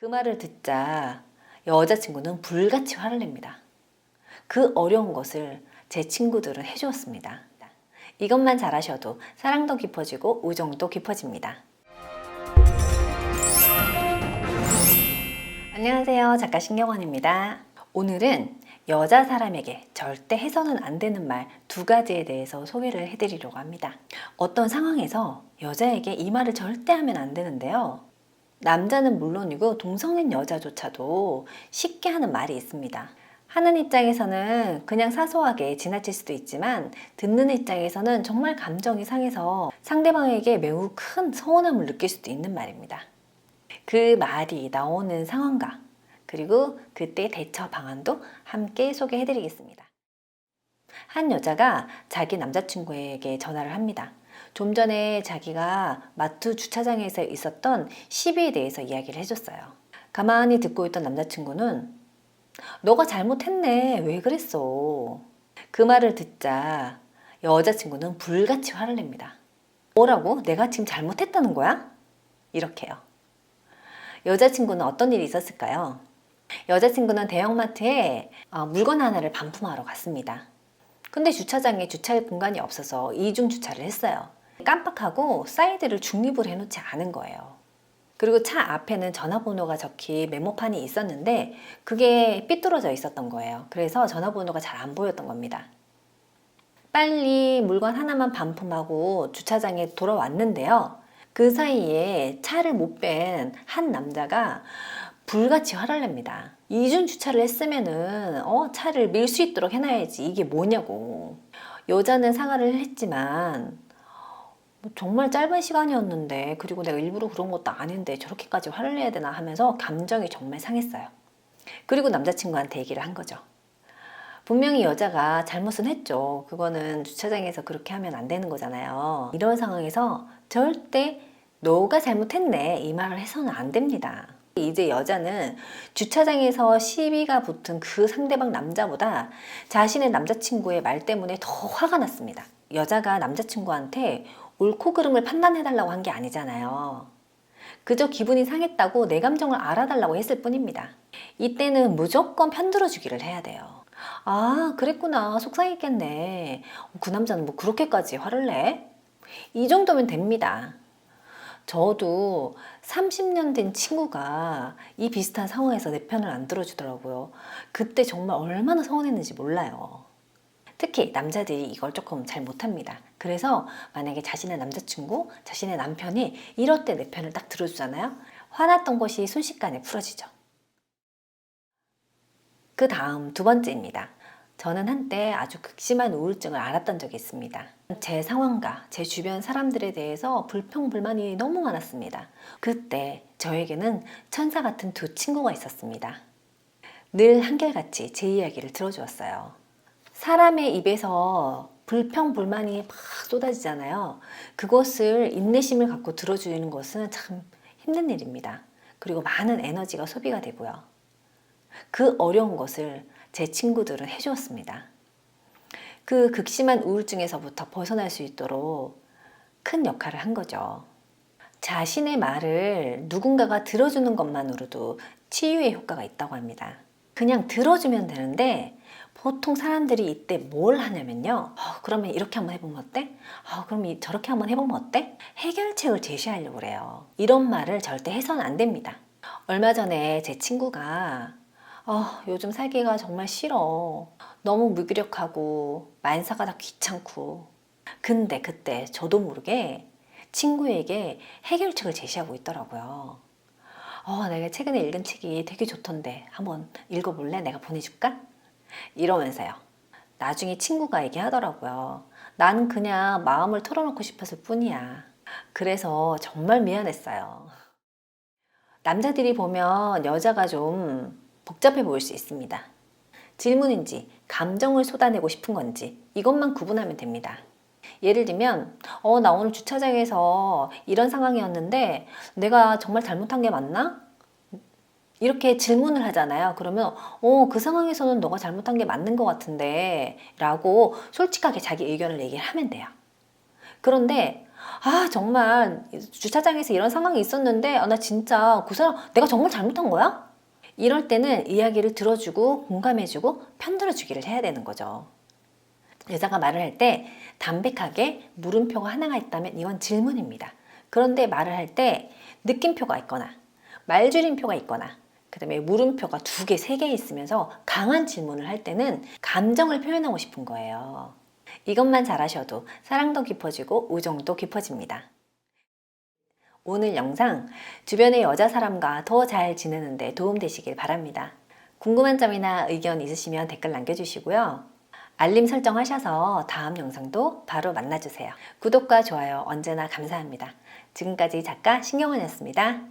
그 말을 듣자 여자친구는 불같이 화를 냅니다. 그 어려운 것을 제 친구들은 해주었습니다. 이것만 잘하셔도 사랑도 깊어지고 우정도 깊어집니다. 안녕하세요. 작가 신경원입니다. 오늘은 여자 사람에게 절대 해서는 안 되는 말 2가지에 대해서 소개를 해드리려고 합니다. 어떤 상황에서 여자에게 이 말을 절대 하면 안 되는데요. 남자는 물론이고 동성인 여자조차도 쉽게 하는 말이 있습니다. 하는 입장에서는 그냥 사소하게 지나칠 수도 있지만 듣는 입장에서는 정말 감정이 상해서 상대방에게 매우 큰 서운함을 느낄 수도 있는 말입니다. 그 말이 나오는 상황과 그리고 그때 대처 방안도 함께 소개해 드리겠습니다. 한 여자가 자기 남자친구에게 전화를 합니다. 좀 전에 자기가 마트 주차장에서 있었던 시비에 대해서 이야기를 해줬어요. 가만히 듣고 있던 남자친구는 너가 잘못했네. 왜 그랬어? 그 말을 듣자 여자친구는 불같이 화를 냅니다. 뭐라고? 내가 지금 잘못했다는 거야? 이렇게요. 여자친구는 어떤 일이 있었을까요? 여자친구는 대형마트에 물건 하나를 반품하러 갔습니다. 근데 주차장에 주차할 공간이 없어서 이중 주차를 했어요. 깜빡하고 사이드를 중립을 해놓지 않은 거예요. 그리고 차 앞에는 전화번호가 적힌 메모판이 있었는데 그게 삐뚤어져 있었던 거예요. 그래서 전화번호가 잘 안 보였던 겁니다. 빨리 물건 하나만 반품하고 주차장에 돌아왔는데요. 그 사이에 차를 못 뺀 한 남자가 불같이 화를 냅니다. 이중 주차를 했으면은 차를 밀 수 있도록 해놔야지. 이게 뭐냐고. 여자는 사과를 했지만 정말 짧은 시간이었는데 그리고 내가 일부러 그런 것도 아닌데 저렇게까지 화를 내야 되나 하면서 감정이 정말 상했어요. 그리고 남자친구한테 얘기를 한 거죠. 분명히 여자가 잘못은 했죠. 그거는 주차장에서 그렇게 하면 안 되는 거잖아요. 이런 상황에서 절대 너가 잘못했네 이 말을 해서는 안 됩니다. 이제 여자는 주차장에서 시비가 붙은 그 상대방 남자보다 자신의 남자친구의 말 때문에 더 화가 났습니다. 여자가 남자친구한테 옳고 그름을 판단해달라고 한 게 아니잖아요. 그저 기분이 상했다고 내 감정을 알아달라고 했을 뿐입니다. 이때는 무조건 편들어주기를 해야 돼요. 아, 그랬구나. 속상했겠네. 그 남자는 뭐 그렇게까지 화를 내? 이 정도면 됩니다. 저도 30년 된 친구가 이 비슷한 상황에서 내 편을 안 들어주더라고요. 그때 정말 얼마나 서운했는지 몰라요. 특히 남자들이 이걸 조금 잘 못합니다. 그래서 만약에 자신의 남자친구, 자신의 남편이 이럴 때 내 편을 딱 들어주잖아요. 화났던 것이 순식간에 풀어지죠. 그 다음 2번째입니다. 저는 한때 아주 극심한 우울증을 앓았던 적이 있습니다. 제 상황과 제 주변 사람들에 대해서 불평불만이 너무 많았습니다. 그때 저에게는 천사 같은 2 친구가 있었습니다. 늘 한결같이 제 이야기를 들어주었어요. 사람의 입에서 불평불만이 막 쏟아지잖아요. 그것을 인내심을 갖고 들어주는 것은 참 힘든 일입니다. 그리고 많은 에너지가 소비가 되고요. 그 어려운 것을 제 친구들은 해주었습니다. 그 극심한 우울증에서부터 벗어날 수 있도록 큰 역할을 한 거죠. 자신의 말을 누군가가 들어주는 것만으로도 치유의 효과가 있다고 합니다. 그냥 들어주면 되는데 보통 사람들이 이때 뭘 하냐면요. 그러면 이렇게 한번 해보면 어때? 그럼 저렇게 한번 해보면 어때? 해결책을 제시하려고 그래요. 이런 말을 절대 해서는 안 됩니다. 얼마 전에 제 친구가 요즘 살기가 정말 싫어. 너무 무기력하고 만사가 다 귀찮고. 근데 그때 저도 모르게 친구에게 해결책을 제시하고 있더라고요. 내가 최근에 읽은 책이 되게 좋던데 한번 읽어볼래? 내가 보내줄까? 이러면서요. 나중에 친구가 얘기하더라고요. 나는 그냥 마음을 털어놓고 싶었을 뿐이야. 그래서 정말 미안했어요. 남자들이 보면 여자가 좀 복잡해 보일 수 있습니다. 질문인지 감정을 쏟아내고 싶은 건지 이것만 구분하면 됩니다. 예를 들면 나 오늘 주차장에서 이런 상황이었는데 내가 정말 잘못한 게 맞나? 이렇게 질문을 하잖아요. 그러면 그 상황에서는 너가 잘못한 게 맞는 것 같은데 라고 솔직하게 자기 의견을 얘기를 하면 돼요. 그런데 아, 정말 주차장에서 이런 상황이 있었는데 나 진짜 그 사람 내가 정말 잘못한 거야? 이럴 때는 이야기를 들어주고 공감해주고 편들어주기를 해야 되는 거죠. 여자가 말을 할 때 담백하게 물음표가 하나가 있다면 이건 질문입니다. 그런데 말을 할 때 느낌표가 있거나 말줄임표가 있거나 그다음에 물음표가 2개, 3개 있으면서 강한 질문을 할 때는 감정을 표현하고 싶은 거예요. 이것만 잘하셔도 사랑도 깊어지고 우정도 깊어집니다. 오늘 영상 주변의 여자 사람과 더 잘 지내는데 도움되시길 바랍니다. 궁금한 점이나 의견 있으시면 댓글 남겨주시고요. 알림 설정하셔서 다음 영상도 바로 만나주세요. 구독과 좋아요 언제나 감사합니다. 지금까지 작가 신경원이었습니다.